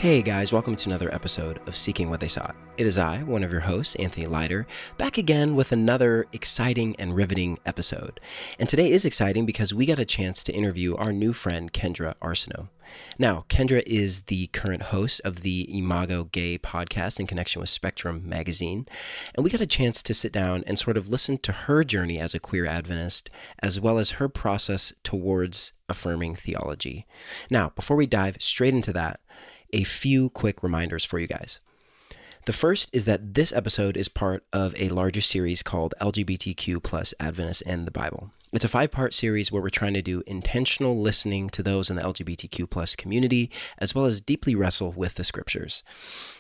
Hey guys, welcome to another episode of Seeking What They Sought. It is I, one of your hosts, Anthony Leiter, back again with another exciting and riveting episode. And today is exciting because we got a chance to interview our new friend, Kendra Arsenault. Now, Kendra is the current host of the Imago gay podcast in connection with Spectrum magazine, and we got a chance to sit down and sort of listen to her journey as a queer Adventist, as well as her process towards affirming theology. Now, before we dive straight into that, a few quick reminders for you guys. The first is that this episode is part of a larger series called LGBTQ plus Adventists and the Bible. It's a 5-part series where we're trying to do intentional listening to those in the LGBTQ plus community, as well as deeply wrestle with the scriptures.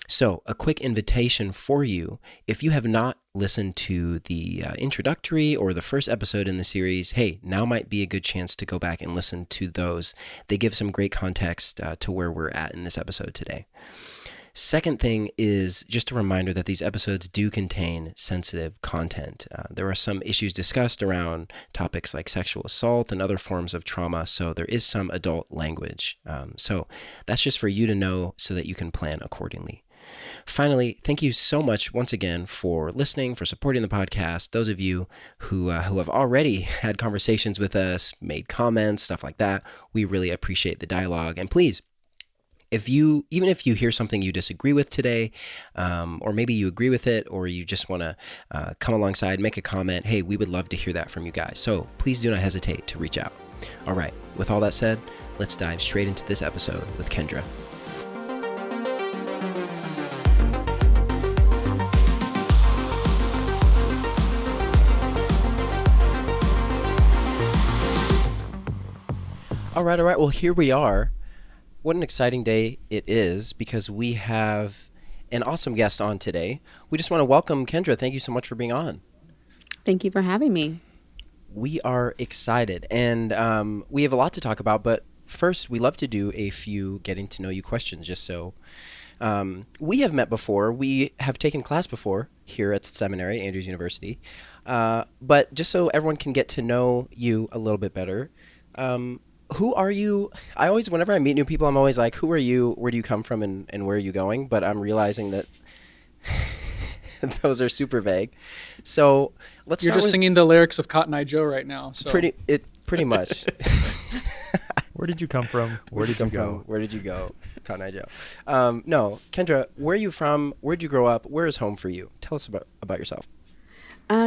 So a quick invitation for you, if you have not listened to the introductory or the first episode in the series, hey, now might be a good chance to go back and listen to those. They give some great context to where we're at in this episode today. Second thing is just a reminder that these episodes do contain sensitive content. There are some issues discussed around topics like sexual assault and other forms of trauma, so there is some adult language. So that's just for you to know so that you can plan accordingly. Finally, thank you so much once again for listening, for supporting the podcast. Those of you who have already had conversations with us, made comments, stuff like that, we really appreciate the dialogue. And please, even if you hear something you disagree with today, or maybe you agree with it, or you just want to come alongside, make a comment, hey, we would love to hear that from you guys. So please do not hesitate to reach out. All right, with all that said, let's dive straight into this episode with Kendra. All right. Well, here we are. What an exciting day it is because we have an awesome guest on today. We just want to welcome Kendra. Thank you so much for being on. Thank you for having me. We are excited, and we have a lot to talk about, but first we love to do a few getting to know you questions just so we have met before. We have taken class before here at seminary at Andrews University, but just so everyone can get to know you a little bit better, who are you? Whenever I meet new people, I'm always like, who are you? Where do you come from? And where are you going? But I'm realizing that those are super vague. So let's You're start just singing the lyrics of Cotton Eye Joe right now. So. Pretty much. Where did you come from? Where did you go? Where did you go? Cotton Eye Joe. No, Kendra, where are you from? Where did you grow up? Where is home for you? Tell us about yourself.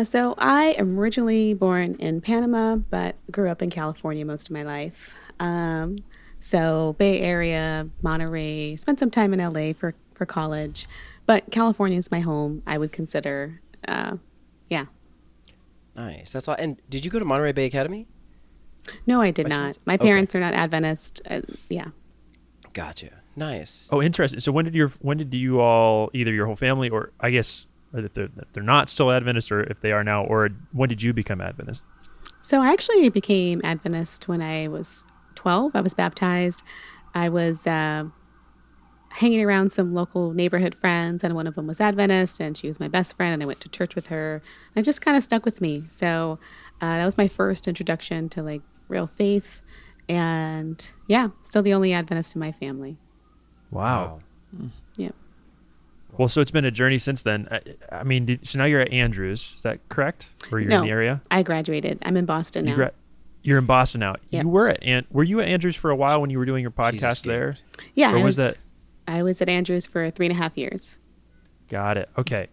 So I am originally born in Panama, but grew up in California most of my life. So Bay Area, Monterey, spent some time in LA for college, but California is my home. I would consider, yeah. Nice. That's all. And did you go to Monterey Bay Academy? No, I did not. My parents are not Adventist. Yeah. Gotcha. Nice. Oh, interesting. So when did you all, either your whole family, or I guess if they're not still Adventist, or if they are now, or when did you become Adventist? So I actually became Adventist when I was 12. I was baptized. I was hanging around some local neighborhood friends, and one of them was Adventist, and she was my best friend, and I went to church with her. And it just kind of stuck with me. So that was my first introduction to like real faith, and yeah, still the only Adventist in my family. Wow. Yep. Well, so it's been a journey since then. I mean, so now you're at Andrews, is that correct? Or you're in the area? I graduated. I'm in Boston now. You're in Boston now. Yep. Were you at Andrews for a while when you were doing your podcast there? Yeah, or was that? I was at Andrews for 3.5 years. Got it. Okay.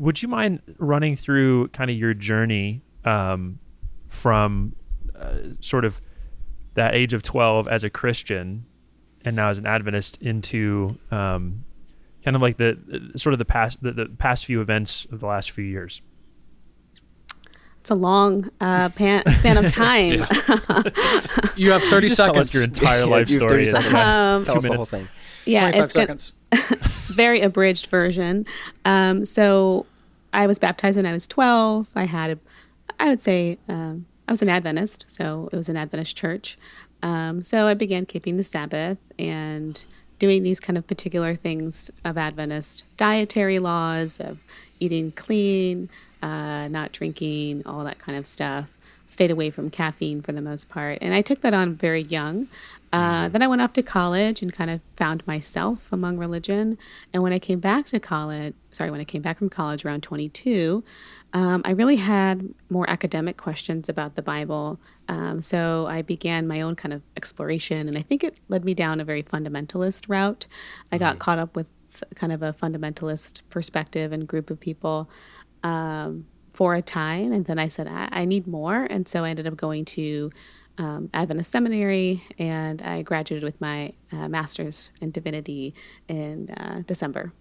Would you mind running through kind of your journey from sort of that age of 12 as a Christian and now as an Adventist into kind of like the past few events of the last few years? It's a long span of time. You have 30 just seconds. Tell us your entire life story. Tell us the whole thing. Yeah, 25 it's seconds. Very abridged version. So I was baptized when I was 12. I was an Adventist, so it was an Adventist church. So I began keeping the Sabbath and doing these kind of particular things of Adventist dietary laws, of eating clean, not drinking, all that kind of stuff. Stayed away from caffeine for the most part. And I took that on very young. Then I went off to college and kind of found myself among religion. And when I came back from college around 22, I really had more academic questions about the Bible. So I began my own kind of exploration, and I think it led me down a very fundamentalist route. I got caught up with kind of a fundamentalist perspective and group of people for a time. And then I said, I need more. And so I ended up going to Adventist seminary, and I graduated with my master's in divinity in December.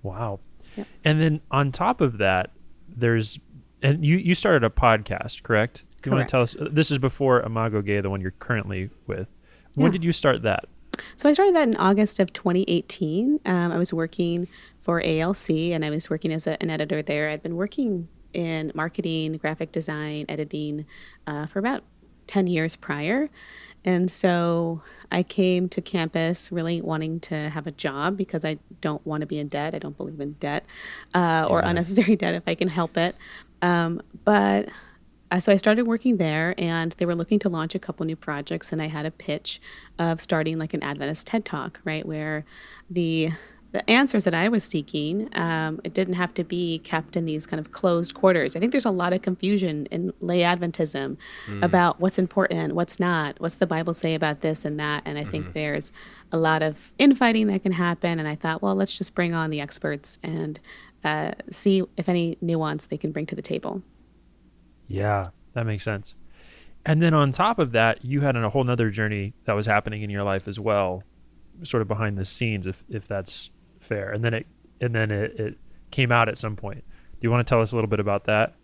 Wow. Yep. And then on top of that, and you started a podcast, correct? You want to tell us, this is before Imago Gay, the one you're currently with. When did you start that? So I started that in August of 2018. I was working for ALC, and I was working as an editor there. I'd been working in marketing, graphic design, editing for about 10 years prior. And so I came to campus really wanting to have a job because I don't want to be in debt. I don't believe in debt or unnecessary debt if I can help it. So I started working there, and they were looking to launch a couple new projects, and I had a pitch of starting like an Adventist TED Talk, right, where the answers that I was seeking, it didn't have to be kept in these kind of closed quarters. I think there's a lot of confusion in lay Adventism about what's important, what's not, what's the Bible say about this and that, and I think there's a lot of infighting that can happen, and I thought, well, let's just bring on the experts and see if any nuance they can bring to the table. Yeah, that makes sense. And then on top of that, you had a whole nother journey that was happening in your life as well, sort of behind the scenes, if that's fair. And then it came out at some point. Do you want to tell us a little bit about that?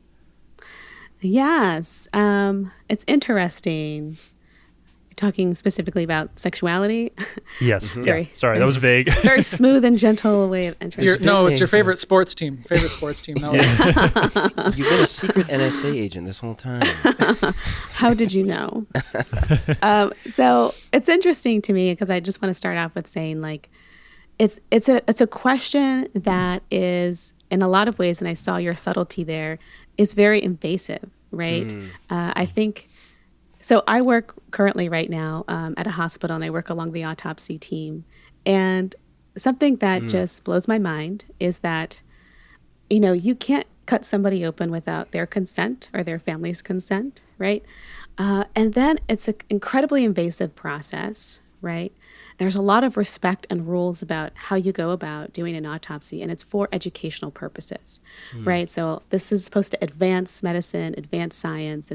Yes, it's interesting. Talking specifically about sexuality. Yes. Sorry, that was vague. Very smooth and gentle way of entering. It's your favorite sports team. No. You've been a secret NSA agent this whole time. How did you know? So it's interesting to me because I just want to start off with saying, like, it's a question that is, in a lot of ways, and I saw your subtlety there, is very invasive, right? I think. So I work currently right now at a hospital, and I work along the autopsy team. And something that just blows my mind is that, you can't cut somebody open without their consent or their family's consent, right? And then it's an incredibly invasive process, right? There's a lot of respect and rules about how you go about doing an autopsy, and it's for educational purposes, right? So this is supposed to advance medicine, advance science,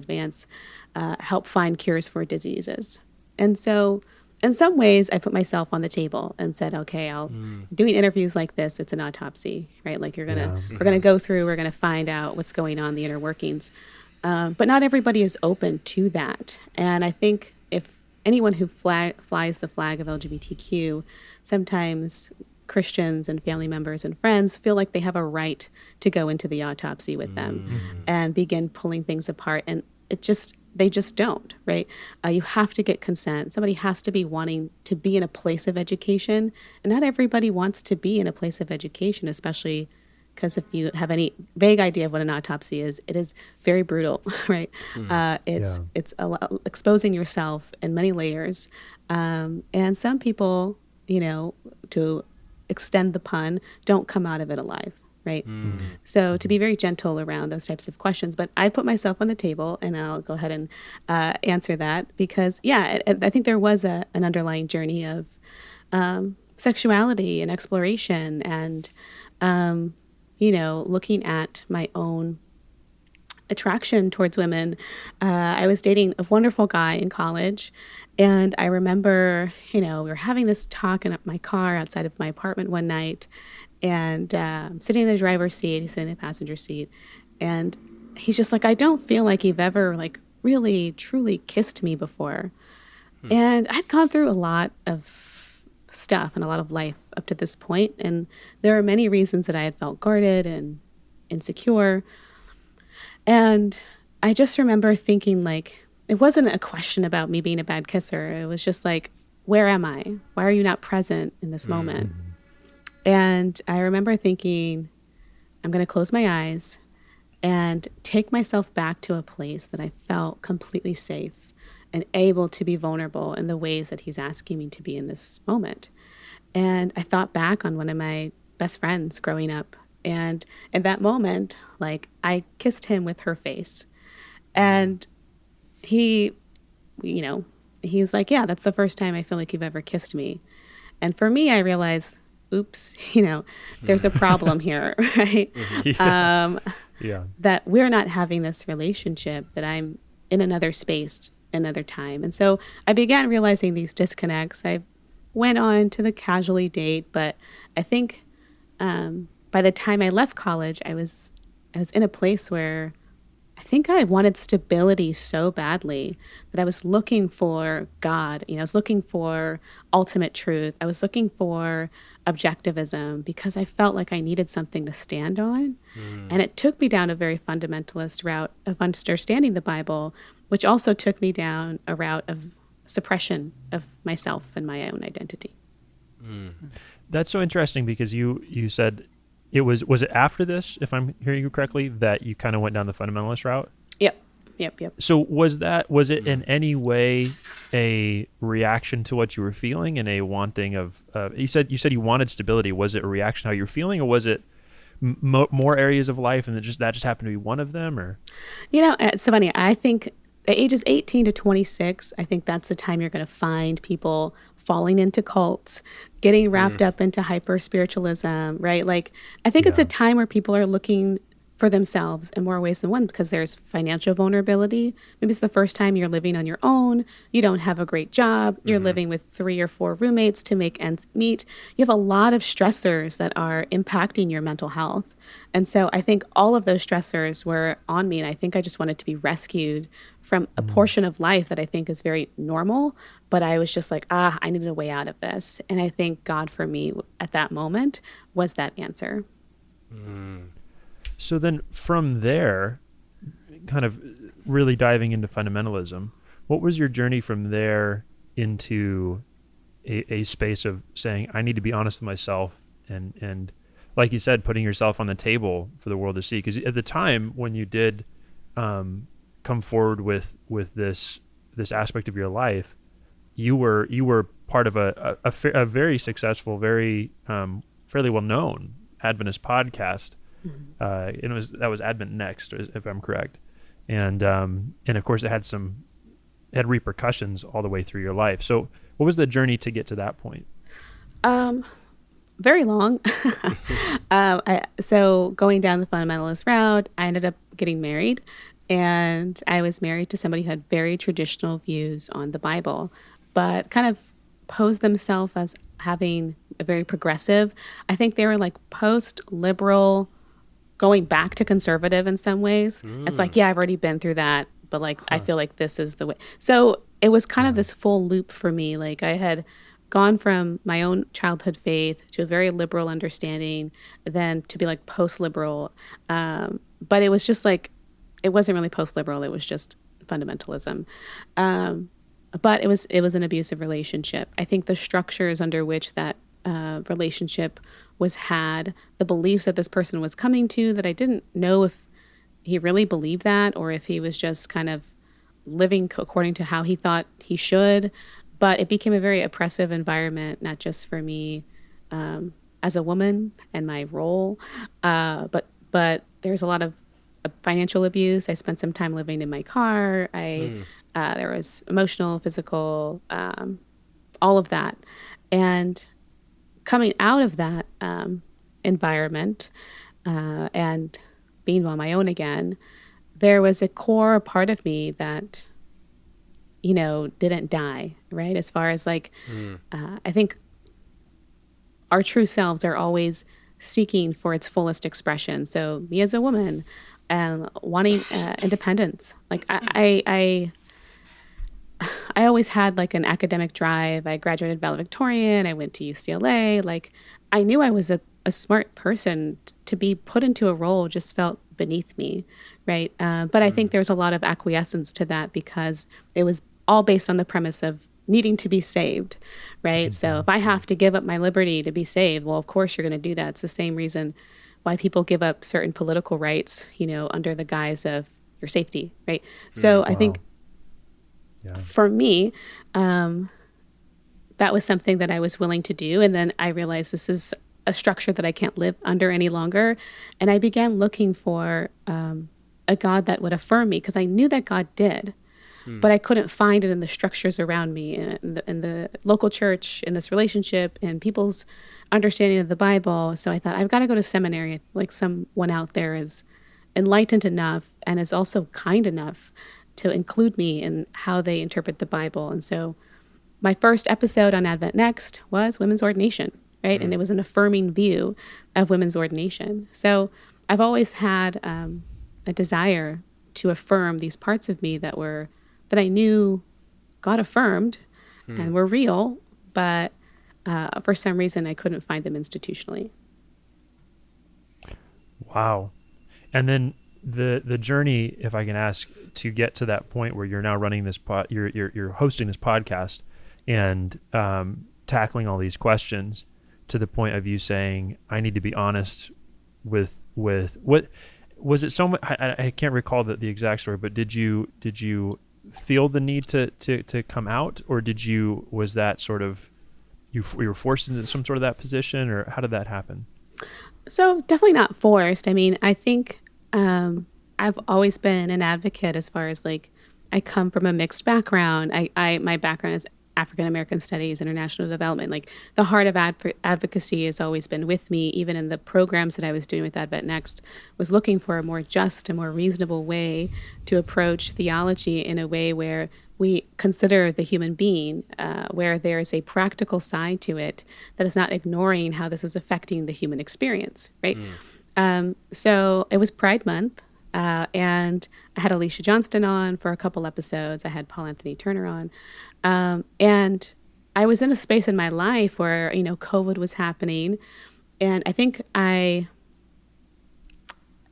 help find cures for diseases. And so in some ways, I put myself on the table and said, okay, doing interviews like this, it's an autopsy, right? Like we're gonna go through, we're gonna find out what's going on, the inner workings. But not everybody is open to that. And I think if anyone who flies the flag of LGBTQ, sometimes Christians and family members and friends feel like they have a right to go into the autopsy with them and begin pulling things apart. And they just don't, right? You have to get consent. Somebody has to be wanting to be in a place of education. And not everybody wants to be in a place of education, especially because if you have any vague idea of what an autopsy is, it is very brutal, right? It's exposing yourself in many layers. And some people, to extend the pun, don't come out of it alive, right? So to be very gentle around those types of questions. But I put myself on the table, and I'll go ahead and answer that because, I think there was an underlying journey of sexuality and exploration and looking at my own attraction towards women. I was dating a wonderful guy in college, and I remember, we were having this talk in my car outside of my apartment one night, and I'm sitting in the driver's seat, he's sitting in the passenger seat, and he's just like, I don't feel like you've ever really truly kissed me before. And I'd gone through a lot of stuff and a lot of life up to this point, and there are many reasons that I had felt guarded and insecure. And I just remember thinking, it wasn't a question about me being a bad kisser. It was just where am I? Why are you not present in this moment? And I remember thinking, I'm going to close my eyes and take myself back to a place that I felt completely safe and able to be vulnerable in the ways that he's asking me to be in this moment. And I thought back on one of my best friends growing up. And in that moment, like, I kissed him with her face. And he, he's like, yeah, that's the first time I feel like you've ever kissed me. And for me, I realized, oops, there's a problem here, right? Yeah. That we're not having this relationship, that I'm in another space, another time. And so I began realizing these disconnects. I went on to the casually date, but I think by the time I left college, I was in a place where I think I wanted stability so badly that I was looking for God. I was looking for ultimate truth. I was looking for objectivism because I felt like I needed something to stand on. And it took me down a very fundamentalist route of understanding the Bible, which also took me down a route of suppression of myself and my own identity. That's so interesting because you said was it after this, if I'm hearing you correctly, that you kind of went down the fundamentalist route? Yep. So was it in any way a reaction to what you were feeling and a wanting of, you said you wanted stability. Was it a reaction to how you were feeling, or was it more areas of life and that just happened to be one of them? Or it's so funny. I think the ages 18 to 26, I think that's the time you're going to find people falling into cults, getting wrapped up into hyper spiritualism, right? Like, I think it's a time where people are looking for themselves in more ways than one, because there's financial vulnerability. Maybe it's the first time you're living on your own. You don't have a great job. You're living with 3 or 4 roommates to make ends meet. You have a lot of stressors that are impacting your mental health. And so I think all of those stressors were on me. And I think I just wanted to be rescued from a portion of life that I think is very normal. But I was just like, I needed a way out of this. And I think God for me at that moment was that answer. So then from there, kind of really diving into fundamentalism, what was your journey from there into a space of saying, I need to be honest with myself and like you said, putting yourself on the table for the world to see? Because at the time when you did come forward with this aspect of your life, you were part of a very successful, very fairly well-known Adventist podcast. And that was Advent Next, if I'm correct, and of course it had repercussions all the way through your life. So what was the journey to get to that point? Very long. So going down the fundamentalist route, I ended up getting married, and I was married to somebody who had very traditional views on the Bible, but kind of posed themselves as having a very progressive. I think they were like post-liberal, going back to conservative in some ways. It's like, yeah, I've already been through that, but like, I feel like this is the way. So it was kind of this full loop for me. Like, I had gone from my own childhood faith to a very liberal understanding, then to be like post-liberal. But it was just like, it wasn't really post-liberal. It was just fundamentalism. But it was an abusive relationship. I think the structures under which that relationship was had, the beliefs that this person was coming to, that I didn't know if he really believed that or if he was just kind of living according to how he thought he should. But it became a very oppressive environment, not just for me as a woman and my role, but there's a lot of financial abuse. I spent some time living in my car. There was emotional, physical, all of that. And coming out of that environment and being on my own again, there was a core part of me that, didn't die, right? As far as like, I think our true selves are always seeking for its fullest expression. So me as a woman and wanting independence, like I always had like an academic drive. I graduated valedictorian. I went to UCLA. Like, I knew I was a smart person. To be put into a role just felt beneath me, right? But I think there's a lot of acquiescence to that because it was all based on the premise of needing to be saved, right? So if I have to give up my liberty to be saved, well, of course you're going to do that. It's the same reason why people give up certain political rights, under the guise of your safety, right? So I think for me, that was something that I was willing to do. And then I realized this is a structure that I can't live under any longer. And I began looking for a God that would affirm me, because I knew that God did, but I couldn't find it in the structures around me, in the local church, in this relationship, and people's understanding of the Bible. So I thought, I've got to go to seminary. Like, someone out there is enlightened enough and is also kind enough to include me in how they interpret the Bible. And so my first episode on Advent Next was women's ordination, right? And it was an affirming view of women's ordination. So I've always had a desire to affirm these parts of me that I knew God affirmed and were real, but for some reason I couldn't find them institutionally. Wow. And then the journey, if I can ask, to get to that point where you're now running this you're hosting this podcast and tackling all these questions, to the point of you saying, I need to be honest with what was it? So much, I can't recall the exact story, but did you feel the need to come out, or was that sort of you were forced into some sort of that position, or how did that happen? So definitely not forced. I mean, I think I've always been an advocate, as far as, like, I come from a mixed background. My background is African American Studies, International Development. Like, the heart of advocacy has always been with me, even in the programs that I was doing with Advent Next, was looking for a more just and more reasonable way to approach theology, in a way where we consider the human being, where there's a practical side to it that is not ignoring how this is affecting the human experience, right? So it was Pride Month, and I had Alicia Johnston on for a couple episodes. I had Paul Anthony Turner on. And I was in a space in my life where, COVID was happening. And I think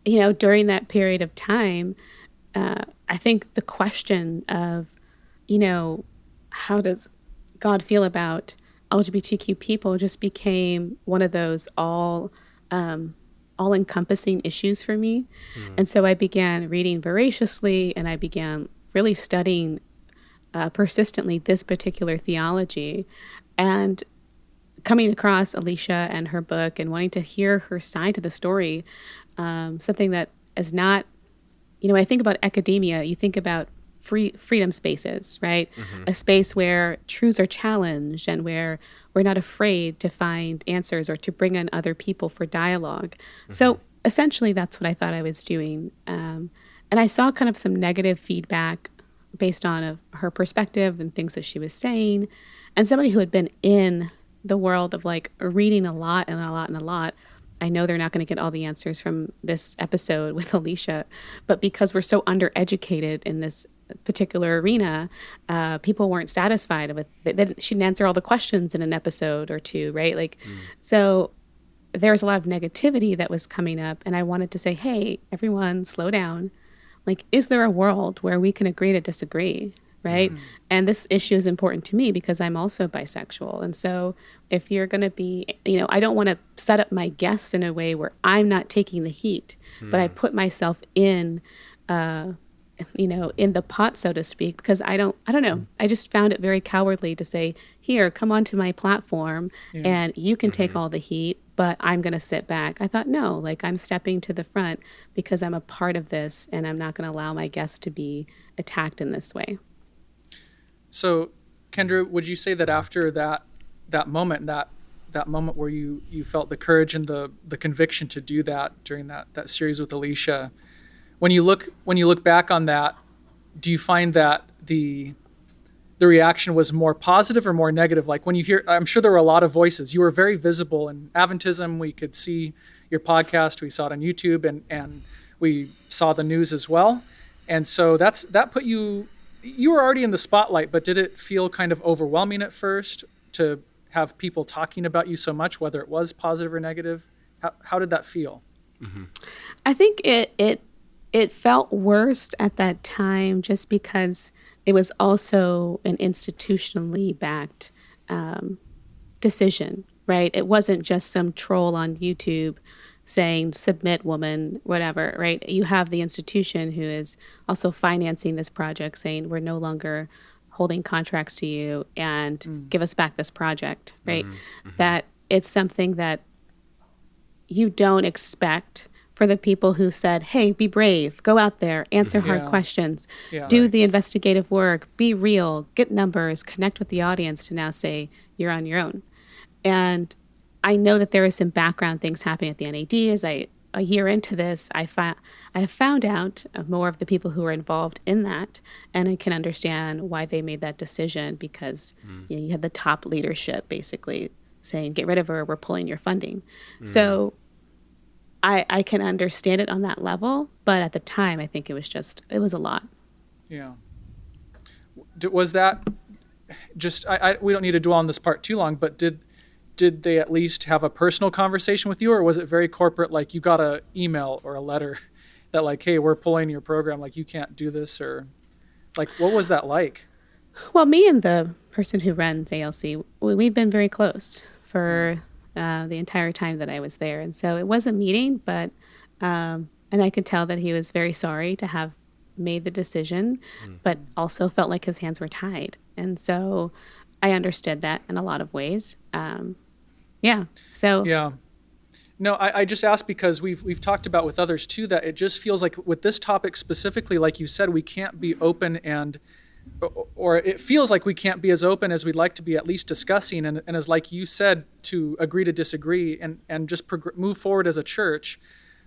during that period of time, I think the question of, how does God feel about LGBTQ people just became one of those all-encompassing issues for me. And so I began reading voraciously, and I began really studying persistently this particular theology, and coming across Alicia and her book and wanting to hear her side to the story, something that is not, I think about academia, you think about freedom spaces, right? A space where truths are challenged and where we're not afraid to find answers or to bring in other people for dialogue. So essentially that's what I thought I was doing. And I saw kind of some negative feedback based on her perspective and things that she was saying. And somebody who had been in the world of, like, reading a lot and a lot and a lot, I know they're not going to get all the answers from this episode with Alicia, but because we're so undereducated in this particular arena, people weren't satisfied with it. She didn't answer all the questions in an episode or two, right? So there was a lot of negativity that was coming up, and I wanted to say, hey, everyone, slow down. Like, is there a world where we can agree to disagree, right? And this issue is important to me because I'm also bisexual. And so if you're going to be, I don't want to set up my guests in a way where I'm not taking the heat, but I put myself in, in the pot, so to speak, because I don't know. I just found it very cowardly to say, here, come onto my platform and you can take all the heat, but I'm going to sit back. I thought, no, like, I'm stepping to the front because I'm a part of this, and I'm not going to allow my guests to be attacked in this way. So, Kendra, would you say that after that moment, that moment where you felt the courage and the conviction to do that during that series with Alicia, when you look back on that, do you find that the reaction was more positive or more negative? Like, when you hear, I'm sure there were a lot of voices. You were very visible in Adventism. We could see your podcast. We saw it on YouTube, and we saw the news as well. And so that put you were already in the spotlight, but did it feel kind of overwhelming at first to have people talking about you so much, whether it was positive or negative? How did that feel? I think it felt worst at that time just because it was also an institutionally backed decision, right? It wasn't just some troll on YouTube saying, submit, woman, whatever, right? You have the institution who is also financing this project saying, we're no longer holding contracts to you and give us back this project, right? That it's something that you don't expect for the people who said, hey, be brave, go out there, answer hard questions, do the investigative work, be real, get numbers, connect with the audience, to now say you're on your own. And I know that there is some background things happening at the NAD. As a year into this, I have found out more of the people who are involved in that, and I can understand why they made that decision, because you had the top leadership basically saying, get rid of her, we're pulling your funding. So I can understand it on that level, but at the time, I think it was a lot. Yeah. Was that just, we don't need to dwell on this part too long, but did they at least have a personal conversation with you, or was it very corporate, like you got an email or a letter that like, hey, we're pulling your program, like you can't do this, or like, what was that like? Well, me and the person who runs ALC, we've been very close for the entire time that I was there. And so it was a meeting, but, and I could tell that he was very sorry to have made the decision, but also felt like his hands were tied. And so I understood that in a lot of ways. No, I just asked because we've talked about with others too, that it just feels like with this topic specifically, like you said, we can't be open or it feels like we can't be as open as we'd like to be, at least discussing, and as like you said, to agree to disagree and just move forward as a church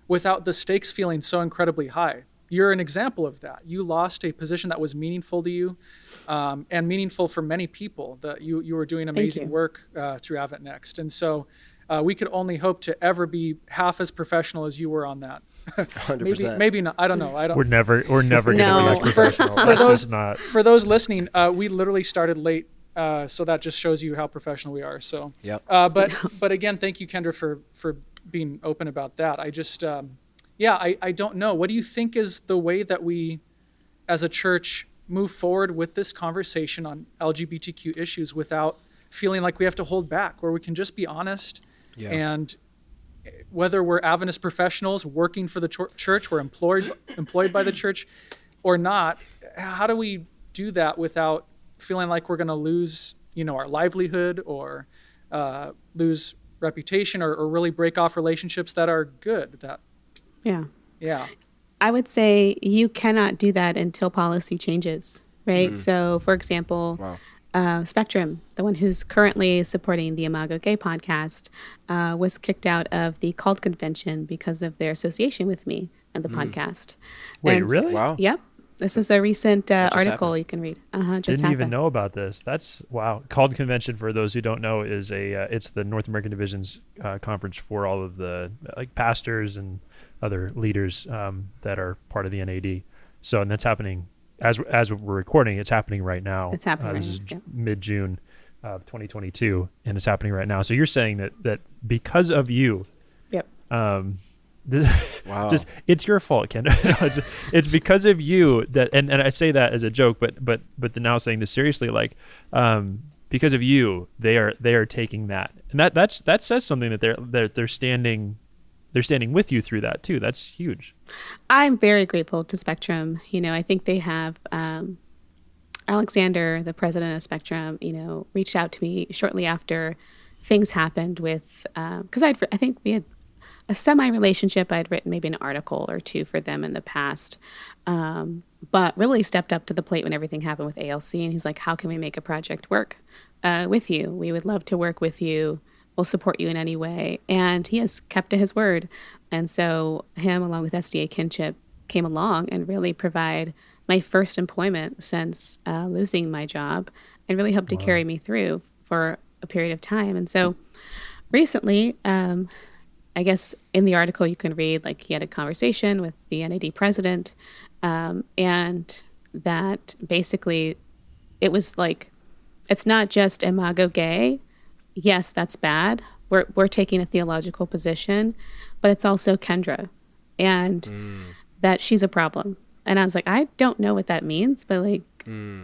without the stakes feeling so incredibly high. You're an example of that. You lost a position that was meaningful to you, and meaningful for many people. That you were doing amazing work through Advent Next, and so we could only hope to ever be half as professional as you were on that. 100%. Maybe not. I don't know. We're never going to be as professional. For those listening, we literally started late, so that just shows you how professional we are. So, but again, thank you, Kendra, for being open about that. I just, I don't know. What do you think is the way that we, as a church, move forward with this conversation on LGBTQ issues without feeling like we have to hold back, where we can just be honest? And whether we're Adventist professionals working for the church, we're employed by the church or not, how do we do that without feeling like we're going to lose, our livelihood or lose reputation or really break off relationships that are good? Yeah. I would say you cannot do that until policy changes, right? So, for example, Spectrum, the one who's currently supporting the Imago Gay podcast, was kicked out of the Called Convention because of their association with me and the podcast. Wait, really? Wow. Yep. This is a recent article happened. You can read. Didn't even know about this. That's wow. Called Convention, for those who don't know, is it's the North American Division's conference for all of the pastors and other leaders that are part of the NAD. So, and that's happening as we're recording. It's happening right now. It's happening. This is mid-June of 2022, and it's happening right now. So you're saying that because of you, just it's your fault, Kendra. it's because of you that, and I say that as a joke, but now saying this seriously, like because of you, they are taking that, and that says something, that they're standing with you through that too. That's huge. I'm very grateful to Spectrum. I think they have Alexander, the president of Spectrum, reached out to me shortly after things happened with, because I think we had a semi-relationship. I'd written maybe an article or two for them in the past, but really stepped up to the plate when everything happened with ALC. And he's like, how can we make a project work with you? We would love to work with you. We'll support you in any way. And he has kept to his word. And so him, along with SDA Kinship, came along and really provide my first employment since losing my job, and really helped to carry me through for a period of time. And so recently, I guess in the article you can read, like, he had a conversation with the NAD president, and that basically it was like, it's not just Imago Gay. Yes, that's bad. We're taking a theological position, but it's also Kendra, and that she's a problem. And I was like, I don't know what that means, but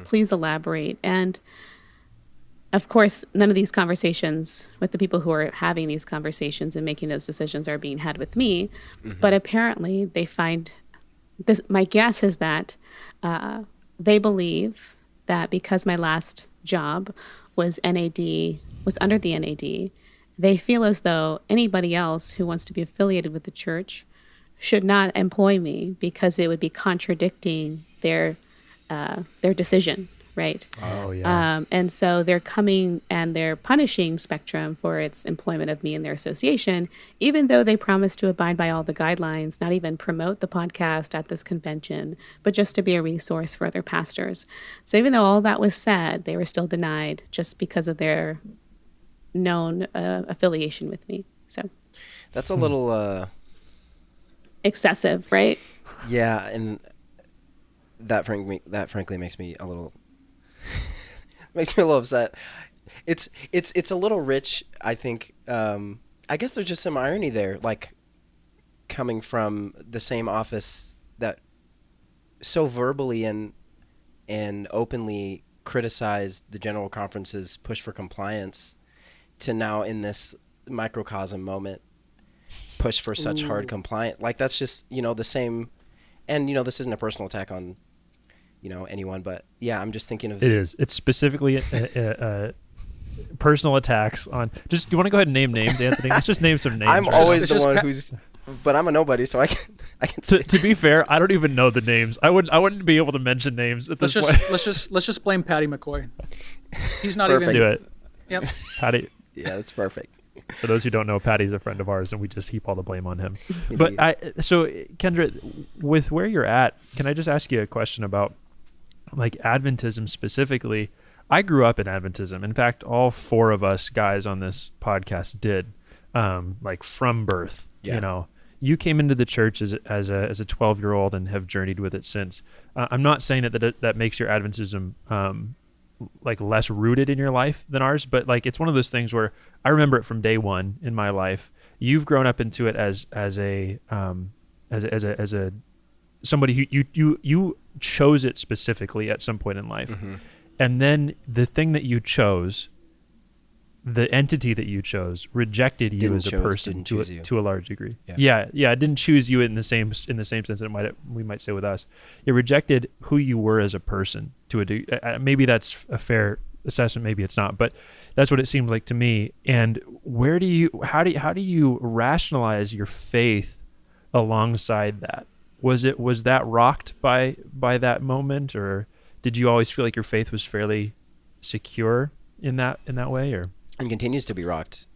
please elaborate. And of course, none of these conversations with the people who are having these conversations and making those decisions are being had with me. But apparently they find this, my guess is that they believe that because my last job was under the NAD, they feel as though anybody else who wants to be affiliated with the church should not employ me because it would be contradicting their decision, right? Oh, yeah. And so they're coming and they're punishing Spectrum for its employment of me in their association, even though they promised to abide by all the guidelines, not even promote the podcast at this convention, but just to be a resource for other pastors. So even though all that was said, they were still denied just because of their known affiliation with me. So That's a little excessive, right? yeah, and that frankly makes me a little upset. It's a little rich, I think. I guess there's just some irony there, like coming from the same office that so verbally and openly criticized the General Conference's push for compliance to now in this microcosm moment push for such hard compliance. Like that's just, the same. And, this isn't a personal attack on, anyone, but yeah, I'm just thinking of. It is. It's specifically personal attacks on. Do you want to go ahead and name names, Anthony? Let's just name some names. I'm always the one who's, but I'm a nobody, so I can. To be fair, I don't even know the names. I wouldn't be able to mention names at this point. Let's just blame Patty McCoy. He's not Perfect. even. Do it. Yep. Patty. Yeah, that's perfect. For those who don't know, Patty's a friend of ours, and we just heap all the blame on him. But so Kendra, with where you're at, can I just ask you a question about like Adventism specifically? I grew up in Adventism. In fact, all four of us guys on this podcast did, like from birth. Yeah. You came into the church as a 12-year-old and have journeyed with it since. I'm not saying that makes your Adventism like less rooted in your life than ours, but like it's one of those things where I remember it from day one in my life. You've grown up into it as a somebody who you chose it specifically at some point in life. Mm-hmm. And then the thing that you chose, the entity that you chose, rejected you as a person to a large degree. Yeah. It didn't choose you in the same sense that we might say with us. It rejected who you were as a person to a degree. Maybe that's a fair assessment, maybe it's not, but that's what it seems like to me. And how do you rationalize your faith alongside that? Was that rocked by that moment, or did you always feel like your faith was fairly secure in that way, or? And continues to be rocked,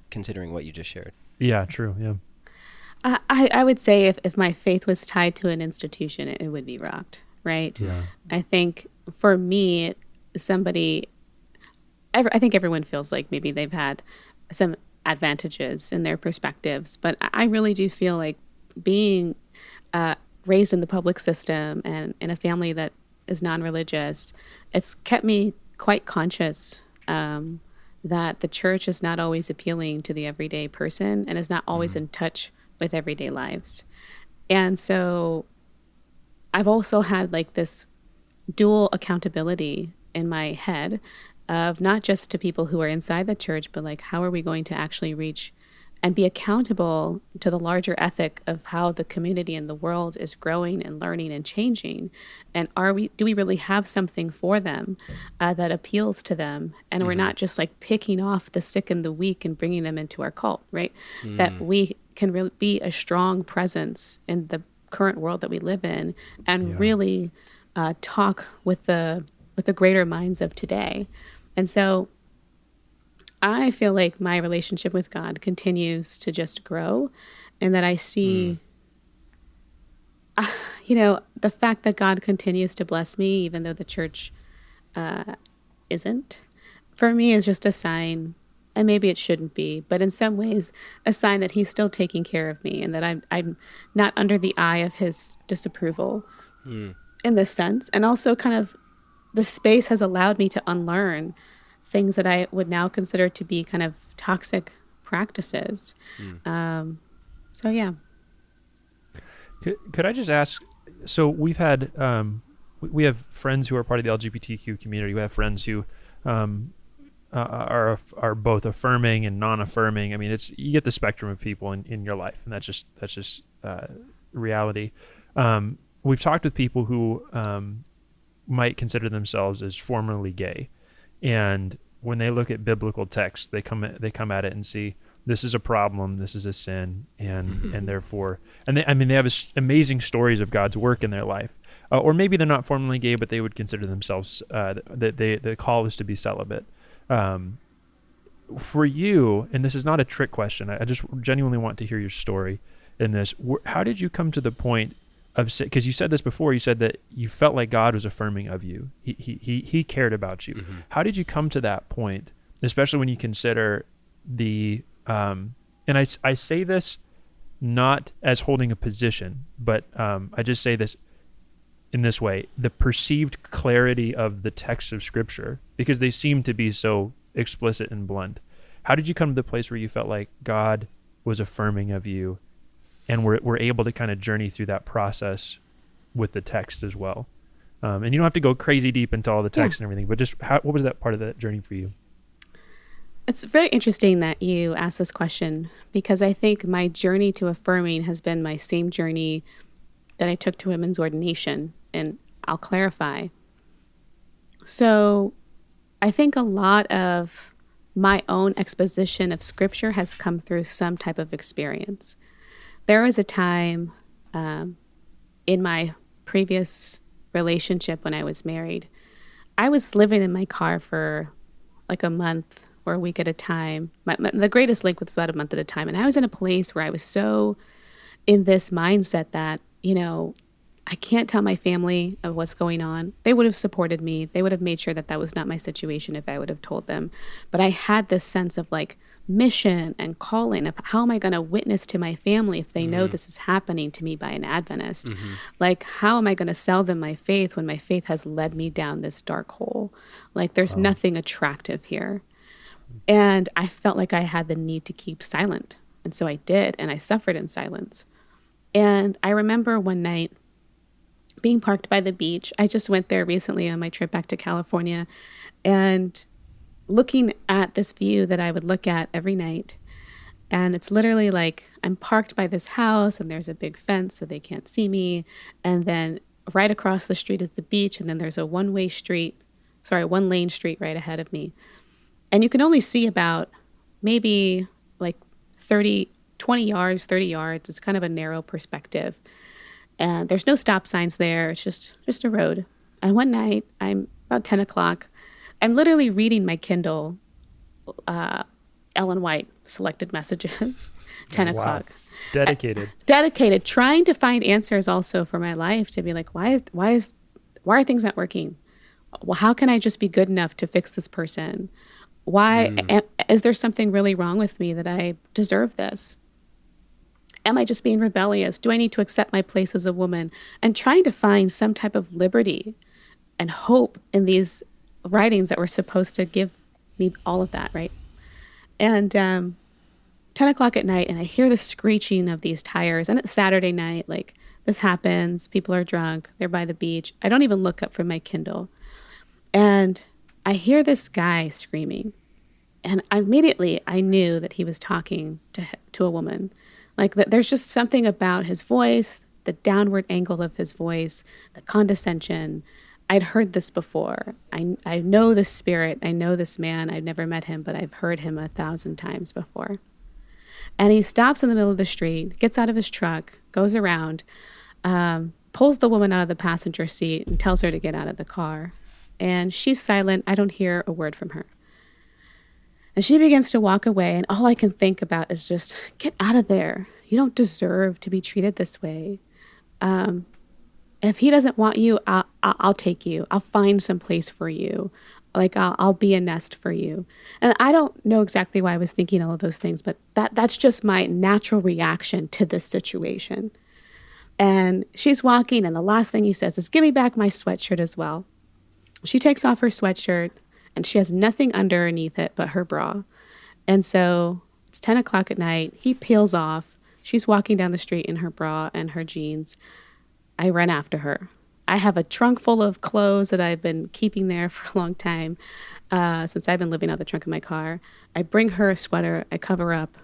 considering what you just shared. Yeah, true. Yeah. I would say if my faith was tied to an institution, it would be rocked, right? Yeah. I think for me, I think everyone feels like maybe they've had some advantages in their perspectives, but I really do feel like being raised in the public system and in a family that is non-religious, it's kept me quite conscious that the church is not always appealing to the everyday person and is not always in touch with everyday lives. And so I've also had like this dual accountability in my head of not just to people who are inside the church, but like how are we going to actually reach and be accountable to the larger ethic of how the community and the world is growing and learning and changing. And do we really have something for them that appeals to them? And we're not just like picking off the sick and the weak and bringing them into our cult, right? That we can really be a strong presence in the current world that we live in and really talk with the greater minds of today. And so I feel like my relationship with God continues to just grow, and that I see, the fact that God continues to bless me, even though the church isn't, for me is just a sign, and maybe it shouldn't be, but in some ways, a sign that He's still taking care of me, and that I'm not under the eye of His disapproval in this sense. And also kind of the space has allowed me to unlearn things that I would now consider to be kind of toxic practices. So yeah. Could I just ask, so we've had, we have friends who are part of the LGBTQ community. We have friends who are both affirming and non-affirming. I mean, you get the spectrum of people in your life, and that's just reality. We've talked with people who might consider themselves as formerly gay, and when they look at biblical texts, they come at it and see this is a problem, this is a sin, and therefore, and they have amazing stories of God's work in their life, or maybe they're not formerly gay, but they would consider themselves that the call is to be celibate. For you, and this is not a trick question, I just genuinely want to hear your story in this. How did you come to the point of, because you said this before, you said that you felt like God was affirming of you. He cared about you. Mm-hmm. How did you come to that point, especially when you consider the, and I say this not as holding a position, but I just say this in this way, the perceived clarity of the text of Scripture, because they seem to be so explicit and blunt. How did you come to the place where you felt like God was affirming of you, and we're able to kind of journey through that process with the text as well? And you don't have to go crazy deep into all the text and everything, but just what was that part of that journey for you? It's very interesting that you asked this question, because I think my journey to affirming has been my same journey that I took to women's ordination, and I'll clarify. So I think a lot of my own exposition of Scripture has come through some type of experience. There was a time in my previous relationship when I was married, I was living in my car for like a month or a week at a time. The greatest length was about a month at a time. And I was in a place where I was so in this mindset that, I can't tell my family of what's going on. They would have supported me. They would have made sure that that was not my situation if I would have told them. But I had this sense of like mission and calling of how am I going to witness to my family if they know this is happening to me by an Adventist? Like, how am I going to sell them my faith when my faith has led me down this dark hole? Like, there's nothing attractive here. And I felt like I had the need to keep silent. And so I did, and I suffered in silence. And I remember one night being parked by the beach. I just went there recently on my trip back to California, and looking at this view that I would look at every night. And it's literally like I'm parked by this house, and there's a big fence so they can't see me. And then right across the street is the beach, and then there's a one-lane street right ahead of me. And you can only see about maybe like 30 yards. It's kind of a narrow perspective. And there's no stop signs there. It's just a road. And one night, I'm about 10 o'clock. I'm literally reading my Kindle, Ellen White selected messages, 10 o'clock. Dedicated, trying to find answers also for my life, to be like, why are things not working? Well, how can I just be good enough to fix this person? Why is there something really wrong with me that I deserve this? Am I just being rebellious? Do I need to accept my place as a woman? And trying to find some type of liberty and hope in these writings that were supposed to give me all of that, right? And 10 o'clock at night, and I hear the screeching of these tires. And it's Saturday night, like this happens. People are drunk. They're by the beach. I don't even look up from my Kindle. And I hear this guy screaming. And immediately I knew that he was talking to a woman. Like, there's just something about his voice, the downward angle of his voice, the condescension. I'd heard this before. I know this spirit. I know this man. I've never met him, but I've heard him 1,000 times before. And he stops in the middle of the street, gets out of his truck, goes around, pulls the woman out of the passenger seat and tells her to get out of the car. And she's silent. I don't hear a word from her. And she begins to walk away, and all I can think about is just, get out of there. You don't deserve to be treated this way. If he doesn't want you, I'll take you. I'll find some place for you. Like, I'll be a nest for you. And I don't know exactly why I was thinking all of those things, but that's just my natural reaction to this situation. And she's walking, and the last thing he says is, give me back my sweatshirt as well. She takes off her sweatshirt, and she has nothing underneath it but her bra. And so it's 10 o'clock at night. He peels off. She's walking down the street in her bra and her jeans. I run after her. I have a trunk full of clothes that I've been keeping there for a long time, since I've been living out the trunk of my car. I bring her a sweater. I cover up.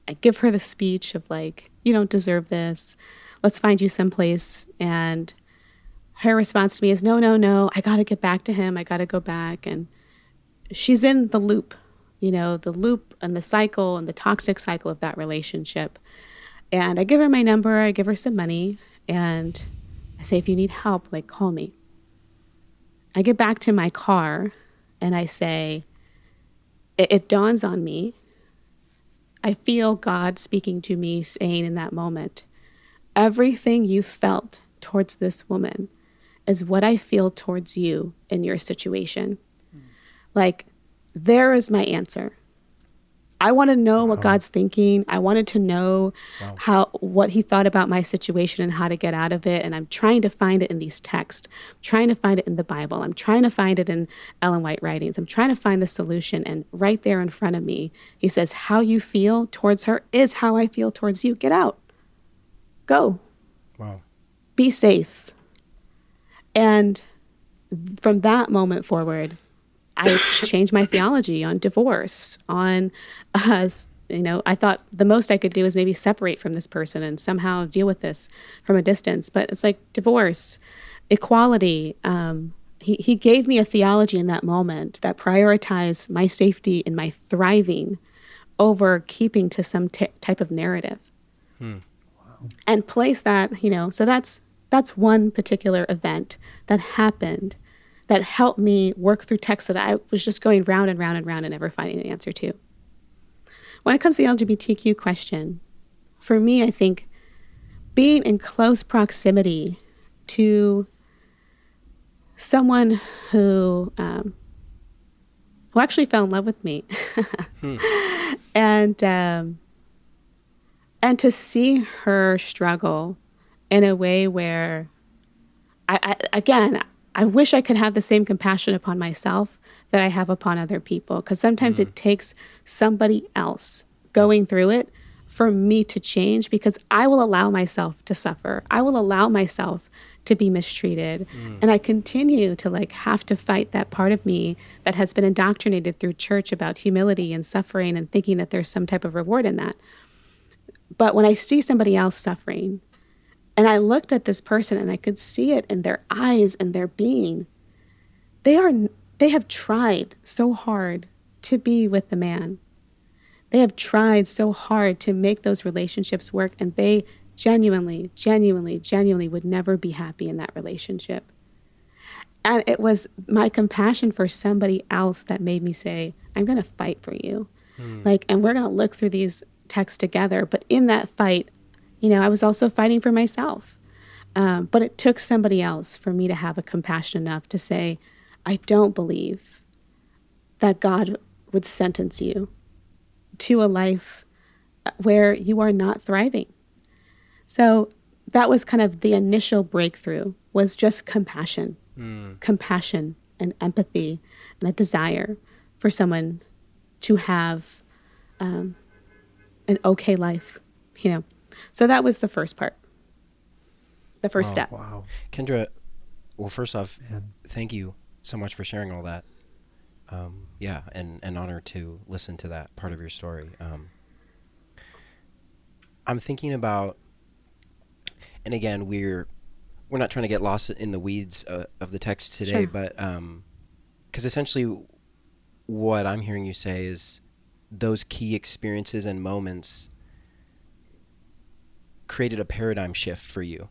I give her the speech of like, you don't deserve this. Let's find you someplace. And her response to me is, no, no, no, I got to get back to him. I got to go back. And she's in the loop, the loop and the cycle and the toxic cycle of that relationship. And I give her my number, I give her some money, and I say, if you need help, like, call me. I get back to my car and I say, it dawns on me. I feel God speaking to me, saying in that moment, everything you felt towards this woman is what I feel towards you in your situation. Like, there is my answer. I want to know what God's thinking. I wanted to know what he thought about my situation and how to get out of it. And I'm trying to find it in these texts. I'm trying to find it in the Bible. I'm trying to find it in Ellen White writings. I'm trying to find the solution. And right there in front of me, he says, how you feel towards her is how I feel towards you. Get out. Go. Wow. Be safe. And from that moment forward, I changed my theology on divorce, on us. I thought the most I could do is maybe separate from this person and somehow deal with this from a distance. But it's like divorce, equality. He gave me a theology in that moment that prioritized my safety and my thriving over keeping to some type of narrative. Wow. And place that, so that's one particular event that happened that helped me work through texts that I was just going round and round and round and never finding an answer to. When it comes to the LGBTQ question, for me, I think being in close proximity to someone who actually fell in love with me, and to see her struggle in a way where, I wish I could have the same compassion upon myself that I have upon other people, because sometimes it takes somebody else going through it for me to change, because I will allow myself to suffer. I will allow myself to be mistreated. And I continue to have to fight that part of me that has been indoctrinated through church about humility and suffering and thinking that there's some type of reward in that. But when I see somebody else suffering, and I looked at this person and I could see it in their eyes and their being, they have tried so hard to be with the man. They have tried so hard to make those relationships work, and they genuinely would never be happy in that relationship. And it was my compassion for somebody else that made me say, I'm going to fight for you. And we're going to look through these texts together. But in that fight, I was also fighting for myself. But it took somebody else for me to have a compassion enough to say, I don't believe that God would sentence you to a life where you are not thriving. So that was kind of the initial breakthrough, was just compassion and empathy and a desire for someone to have an okay life, So that was the first part, the first step. Wow. Kendra, well, first off, thank you so much for sharing all that. And an honor to listen to that part of your story. I'm thinking about, and again, we're not trying to get lost in the weeds of the text today, but because essentially what I'm hearing you say is those key experiences and moments created a paradigm shift for you.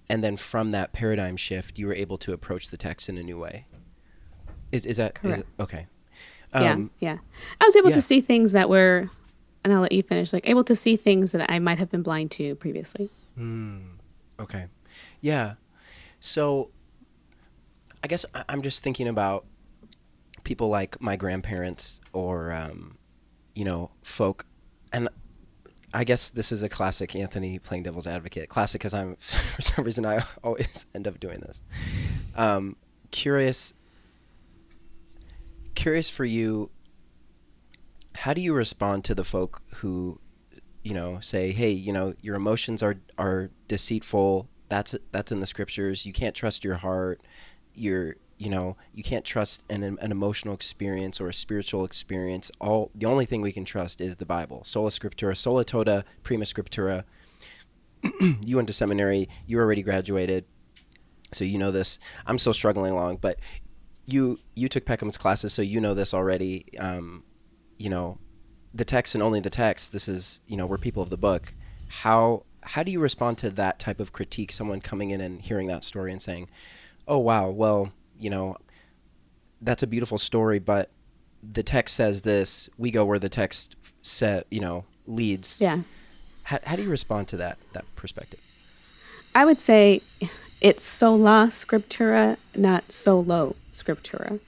And then from that paradigm shift, you were able to approach the text in a new way. Is that correct? Okay. Yeah. I was able to see things that were, and I'll let you finish, able to see things that I might have been blind to previously. Okay. Yeah. So I guess I'm just thinking about people like my grandparents or, folk. And I guess this is a classic Anthony playing devil's advocate. Classic because for some reason, I always end up doing this. Curious for you, how do you respond to the folk who, say, hey, your emotions are deceitful. That's in the scriptures. You can't trust your heart. You can't trust an emotional experience or a spiritual experience. The only thing we can trust is the Bible. Sola scriptura, sola tota, prima scriptura. You went to seminary. You already graduated. So you know this. I'm still struggling along, but you took Peckham's classes, so you know this already. You know, the text and only the text. This is, you know, we're people of the book. How do you respond to that type of critique? Someone coming in and hearing that story and saying, "Oh wow, well, you know, that's a beautiful story, but the text says this. We go where the text leads." Yeah. How do you respond to that perspective? I would say it's sola scriptura, not solo scriptura.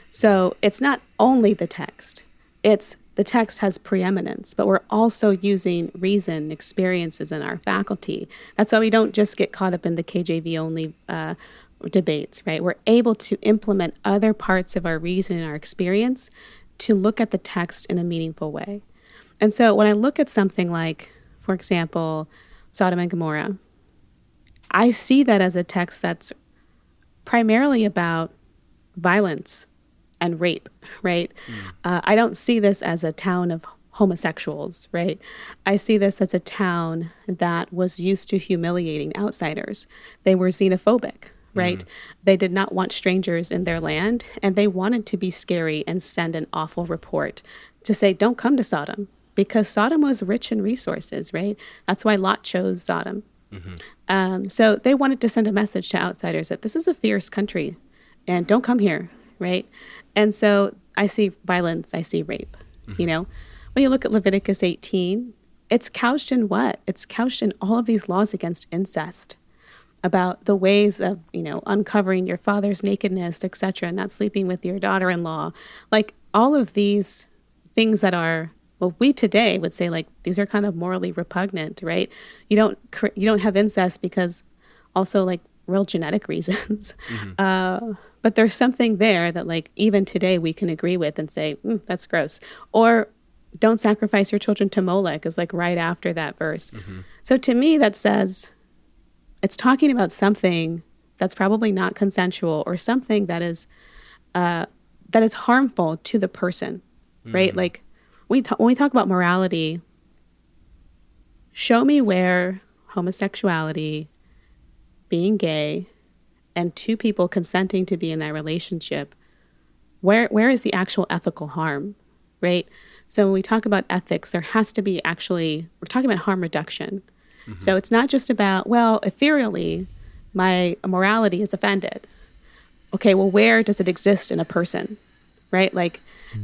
So it's not only the text. It's the text has preeminence, but we're also using reason, experiences in our faculty. That's why we don't just get caught up in the KJV only debates, right? We're able to implement other parts of our reason and our experience to look at the text in a meaningful way. And so when I look at something like, for example, Sodom and Gomorrah, I see that as a text that's primarily about violence and rape, right? I don't see this as a town of homosexuals, right? I see this as a town that was used to humiliating outsiders. They were xenophobic, right? They did not want strangers in their land, and they wanted to be scary and send an awful report to say, don't come to Sodom, because Sodom was rich in resources, right? That's why Lot chose Sodom. So they wanted to send a message to outsiders that this is a fierce country and don't come here, right? And so I see violence, I see rape, you know? When you look at Leviticus 18, it's couched in what? It's couched in all of these laws against incest, about the ways of, you know, uncovering your father's nakedness, etc., not sleeping with your daughter-in-law. Like all of these things that are, well, we today would say like these are kind of morally repugnant, right? You don't have incest because also like real genetic reasons. But there's something there that like even today we can agree with and say, that's gross. Or don't sacrifice your children to Molech is like right after that verse. So to me that says it's talking about something that's probably not consensual or something that is harmful to the person, right? Like when we talk about morality, show me where homosexuality, being gay, and two people consenting to be in that relationship, where is the actual ethical harm, right? So when we talk about ethics, there has to be we're talking about harm reduction. So it's not just about, well, ethereally, my morality is offended. Okay, well, where does it exist in a person, right? Like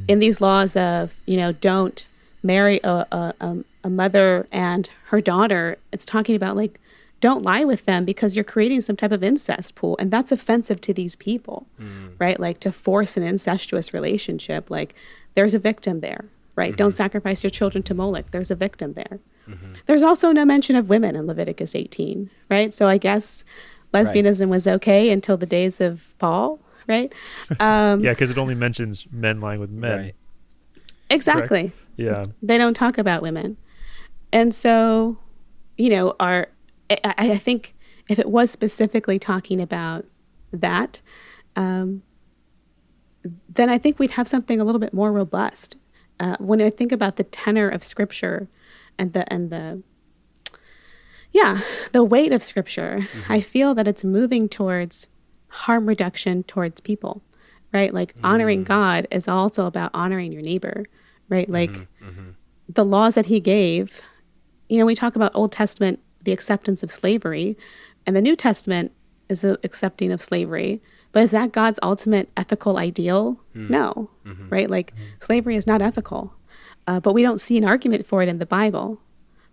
in these laws of, you know, don't marry a mother and her daughter, it's talking about like, don't lie with them because you're creating some type of incest pool. And that's offensive to these people, right? Like to force an incestuous relationship, like there's a victim there, right? Don't sacrifice your children to Molech. There's a victim there. There's also no mention of women in Leviticus 18, right? So I guess lesbianism was okay until the days of Paul, right? Yeah, because it only mentions men lying with men. Right. Exactly. Correct? Yeah. They don't talk about women. And so, you know, I think if it was specifically talking about that, then I think we'd have something a little bit more robust. When I think about the tenor of Scripture and the weight of Scripture, I feel that it's moving towards harm reduction towards people, right? Like honoring God is also about honoring your neighbor, right? Like the laws that he gave, you know, we talk about Old Testament, the acceptance of slavery, and the New Testament is the accepting of slavery. But is that God's ultimate ethical ideal? No, right? Like slavery is not ethical, but we don't see an argument for it in the Bible.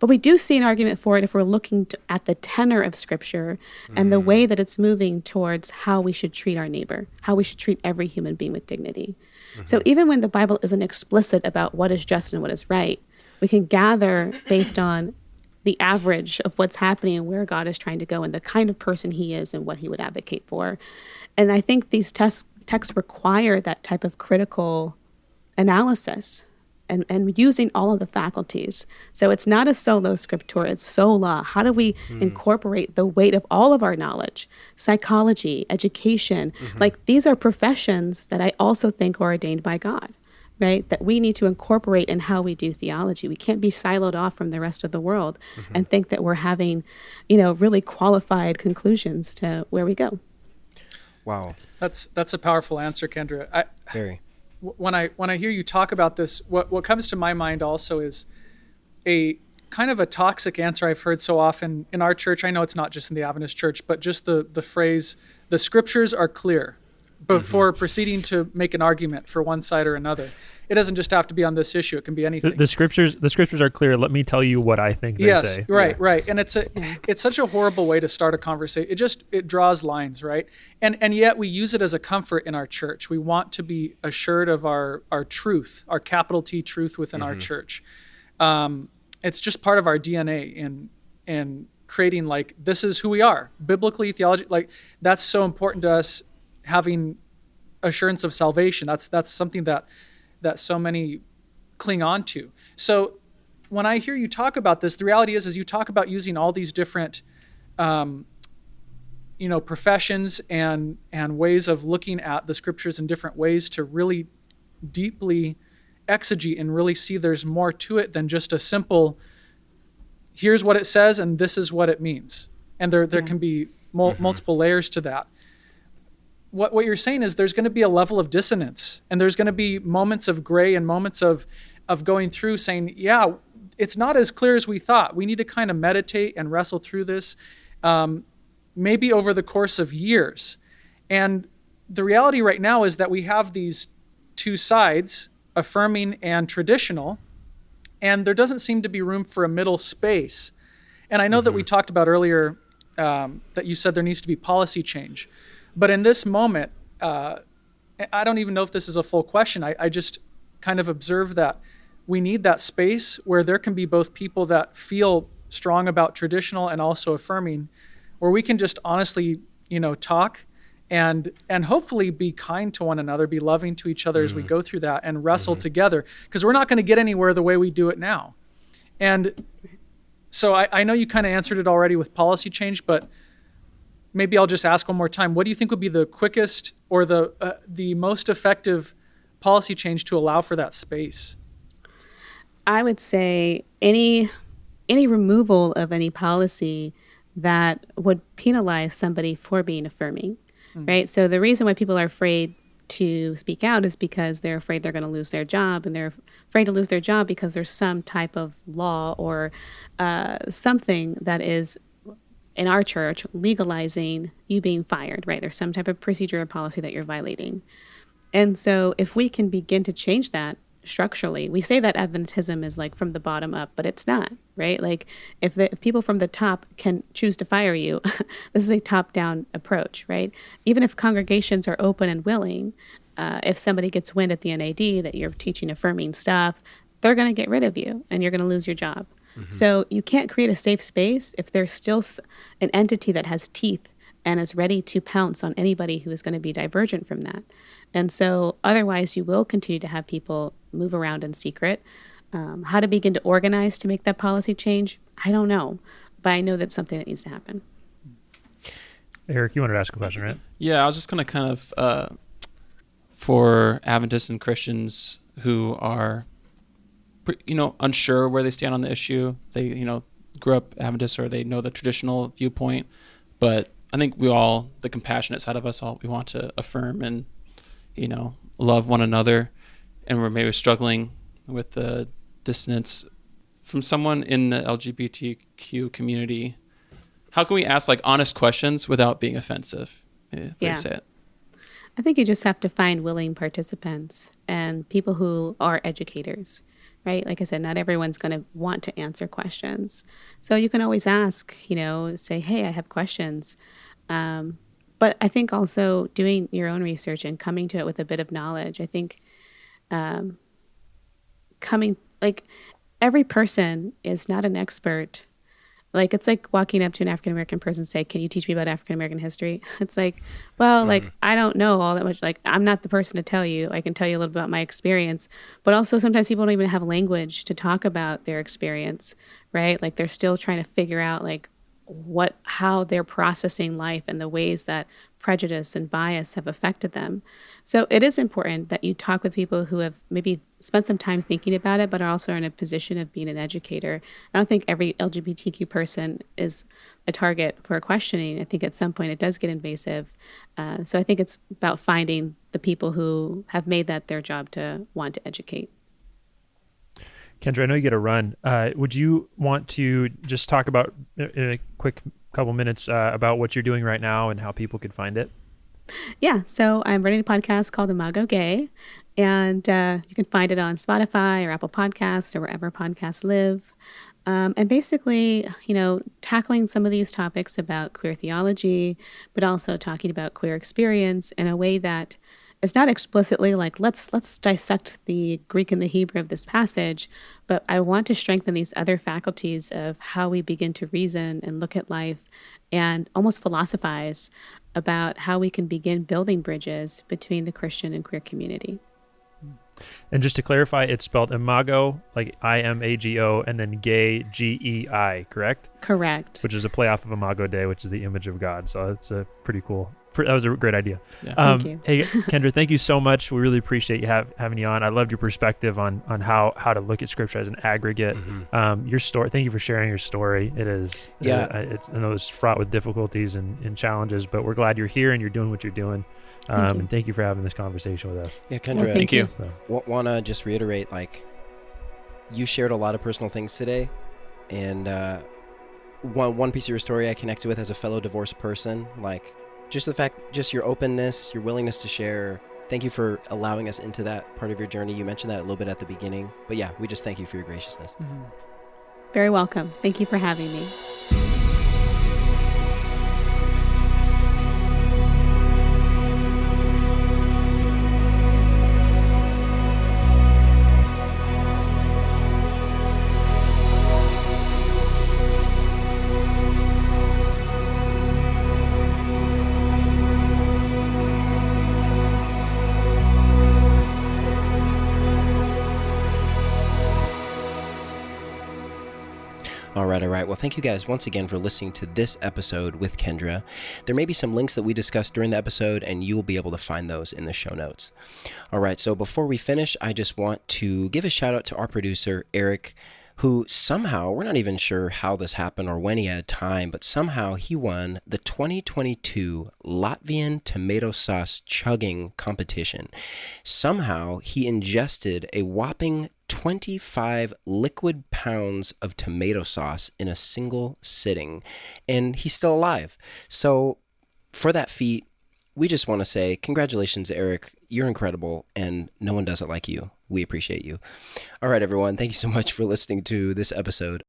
But we do see an argument for it if we're looking at the tenor of Scripture and the way that it's moving towards how we should treat our neighbor, how we should treat every human being with dignity. So even when the Bible isn't explicit about what is just and what is right, we can gather based on the average of what's happening and where God is trying to go and the kind of person he is and what he would advocate for. And I think these texts require that type of critical analysis and using all of the faculties. So it's not a solo scriptura, it's sola. How do we incorporate the weight of all of our knowledge, psychology, education? Like these are professions that I also think are ordained by God, right, that we need to incorporate in how we do theology. We can't be siloed off from the rest of the world and think that we're having, really qualified conclusions to where we go. Wow. That's a powerful answer, Kendra. Very. When I hear you talk about this, what comes to my mind also is a kind of a toxic answer I've heard so often in our church. I know it's not just in the Adventist church, but just the phrase, the scriptures are clear, before proceeding to make an argument for one side or another. It doesn't just have to be on this issue. It can be anything. The scriptures are clear. Let me tell you what I think they say. Yes, right. And it's such a horrible way to start a conversation. It draws lines, right? And yet we use it as a comfort in our church. We want to be assured of our truth, our capital T truth within our church. It's just part of our DNA in creating, like, this is who we are. Biblically, theology, like, that's so important to us, having assurance of salvation. That's something that so many cling on to. So when I hear you talk about this, the reality is you talk about using all these different professions and ways of looking at the scriptures in different ways to really deeply exegete and really see there's more to it than just a simple, here's what it says and this is what it means. And there can be multiple layers to that. What you're saying is there's going to be a level of dissonance, and there's going to be moments of gray and moments of going through saying, yeah, it's not as clear as we thought. We need to kind of meditate and wrestle through this, maybe over the course of years. And the reality right now is that we have these two sides, affirming and traditional, and there doesn't seem to be room for a middle space. And I know that we talked about earlier that you said there needs to be policy change. But in this moment, I don't even know if this is a full question. I just kind of observe that we need that space where there can be both people that feel strong about traditional and also affirming, where we can just honestly, talk and hopefully be kind to one another, be loving to each other as we go through that and wrestle together, because we're not going to get anywhere the way we do it now. And so I know you kind of answered it already with policy change, but maybe I'll just ask one more time. What do you think would be the quickest or the most effective policy change to allow for that space? I would say any removal of any policy that would penalize somebody for being affirming, right? So the reason why people are afraid to speak out is because they're afraid they're going to lose their job, and they're afraid to lose their job because there's some type of law or something that is in our church legalizing you being fired, right? There's some type of procedure or policy that you're violating. And so if we can begin to change that structurally, we say that Adventism is like from the bottom up, but it's not, right? Like if people from the top can choose to fire you, this is a top-down approach, right? Even if congregations are open and willing, if somebody gets wind at the NAD that you're teaching affirming stuff, they're going to get rid of you and you're going to lose your job. So you can't create a safe space if there's still an entity that has teeth and is ready to pounce on anybody who is going to be divergent from that. And so otherwise you will continue to have people move around in secret. How to begin to organize to make that policy change, I don't know. But I know that's something that needs to happen. Eric, you wanted to ask a question, right? Yeah, I was just going to kind of, for Adventists and Christians who are unsure where they stand on the issue. They, grew up Adventist, or they know the traditional viewpoint, but I think the compassionate side of us, we want to affirm and, love one another. And we're maybe struggling with the dissonance from someone in the LGBTQ community. How can we ask honest questions without being offensive? If we say it. I think you just have to find willing participants and people who are educators. Right? Like I said, not everyone's going to want to answer questions. So you can always ask, say, hey, I have questions. But I think also doing your own research and coming to it with a bit of knowledge. I think every person is not an expert. It's like walking up to an African-American person and say, can you teach me about African-American history? It's like, well, I don't know all that much. I'm not the person to tell you. I can tell you a little bit about my experience. But also sometimes people don't even have language to talk about their experience, right? They're still trying to figure out how they're processing life and the ways that prejudice and bias have affected them. So it is important that you talk with people who have maybe spent some time thinking about it, but are also in a position of being an educator. I don't think every LGBTQ person is a target for questioning. I think at some point it does get invasive. So I think it's about finding the people who have made that their job to want to educate. Kendra, I know you get a run. Would you want to just talk about, in a quick couple minutes, about what you're doing right now and how people could find it? Yeah, so I'm running a podcast called Imago, and you can find it on Spotify or Apple Podcasts or wherever podcasts live. And basically, tackling some of these topics about queer theology, but also talking about queer experience in a way that it's not explicitly like, let's dissect the Greek and the Hebrew of this passage, but I want to strengthen these other faculties of how we begin to reason and look at life and almost philosophize about how we can begin building bridges between the Christian and queer community. And just to clarify, it's spelled Imago, like Imago, and then gay, Gei, correct? Correct. Which is a play off of Imago Dei, which is the image of God. So it's a pretty cool. That was a great idea. Yeah. Thank you. Hey, Kendra, thank you so much. We really appreciate you having you on. I loved your perspective on how to look at Scripture as an aggregate. Mm-hmm. Your story. Thank you for sharing your story. It is. Yeah. I know it's fraught with difficulties and challenges, but we're glad you're here and you're doing what you're doing. Thank you. And thank you for having this conversation with us. Yeah, Kendra, Thank you. Want to just reiterate, like, you shared a lot of personal things today, and one piece of your story I connected with as a fellow divorced person, like, just your openness, your willingness to share. Thank you for allowing us into that part of your journey. You mentioned that a little bit at the beginning, but yeah, we just thank you for your graciousness. Very welcome. Thank you for having me. All right. Well, thank you guys once again for listening to this episode with Kendra. There may be some links that we discussed during the episode, and you will be able to find those in the show notes. All right, so before we finish, I just want to give a shout out to our producer, Eric, who somehow, we're not even sure how this happened or when he had time, but somehow he won the 2022 Latvian tomato sauce chugging competition. Somehow he ingested a whopping 25 liquid pounds of tomato sauce in a single sitting, and he's still alive. So for that feat, we just want to say congratulations, Eric. You're incredible, and no one does it like you. We appreciate you. All right, everyone. Thank you so much for listening to this episode